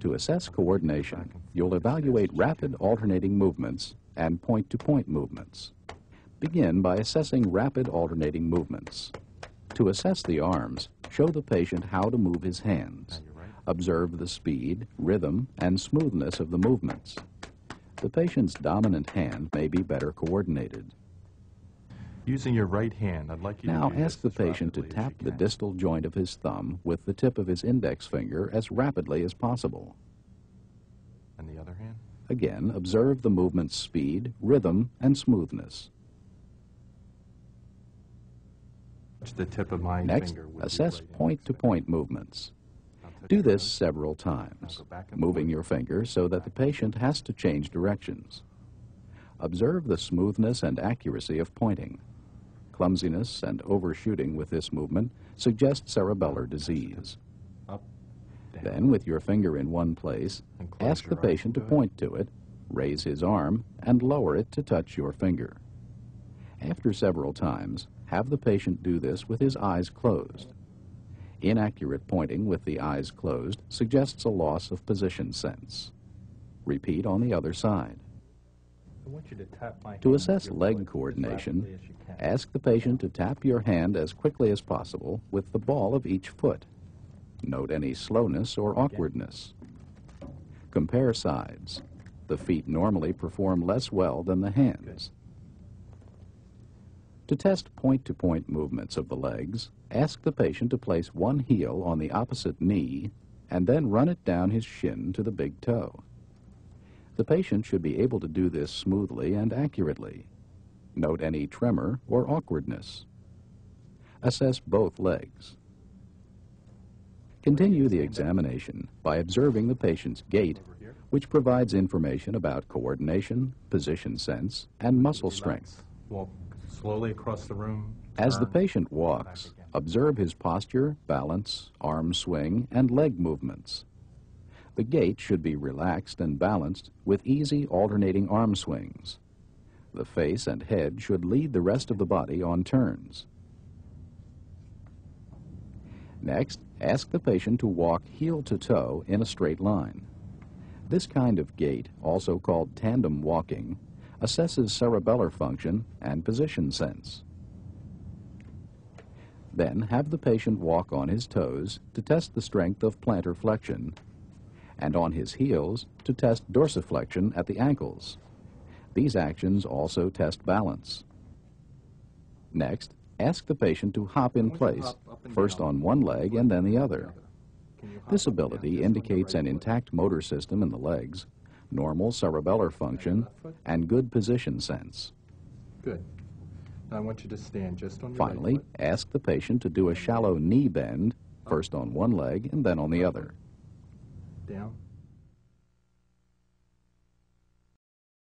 To assess coordination, you'll evaluate rapid alternating movements and point-to-point movements. Begin by assessing rapid alternating movements. To assess the arms, show the patient how to move his hands. Observe the speed, rhythm, and smoothness of the movements. The patient's dominant hand may be better coordinated. Using your right hand, I'd like you to Now do ask the this as patient to rapidly as tap you the can. distal joint of his thumb with the tip of his index finger as rapidly as possible. And the other hand? Again, observe the movement's speed, rhythm, and smoothness. Touch the tip of my Next, finger with assess your right point-to-point movements. I'll touch Do your this nose. several times, Go back and moving forth. your finger so that the patient has to change directions. Observe the smoothness and accuracy of pointing. Clumsiness and overshooting with this movement suggest cerebellar disease. Up, down, Then, with your finger in one place, and close ask the your eyes. patient to Good. point to it, raise his arm, and lower it to touch your finger. After several times, have the patient do this with his eyes closed. Inaccurate pointing with the eyes closed suggests a loss of position sense. Repeat on the other side. I want you to tap my To hand assess with your leg foot as coordination, rapidly as you can. ask the patient to tap your hand as quickly as possible with the ball of each foot. Note any slowness or awkwardness. Compare sides. The feet normally perform less well than the hands. To test point-to-point movements of the legs, ask the patient to place one heel on the opposite knee and then run it down his shin to the big toe. The patient should be able to do this smoothly and accurately. Note any tremor or awkwardness. Assess both legs. Continue the examination by observing the patient's gait, Over here. which provides information about coordination, position sense, and muscle strength. Walk slowly across the room. As the turn, patient walks, back again. observe his posture, balance, arm swing, and leg movements. The gait should be relaxed and balanced with easy alternating arm swings. The face and head should lead the rest of the body on turns. Next, ask the patient to walk heel to toe in a straight line. This kind of gait, also called tandem walking, assesses cerebellar function and position sense. Then have the patient walk on his toes to test the strength of plantar flexion, and on his heels to test dorsiflexion at the ankles. These actions also test balance. Next, ask the patient to hop in place, first on one leg and then the other. This ability indicates an intact motor system in the legs, normal cerebellar function, and good position sense. Good. Now I want you to stand just on your right Finally, foot. ask the patient to do a shallow knee bend, first on one leg and then on the other. Down.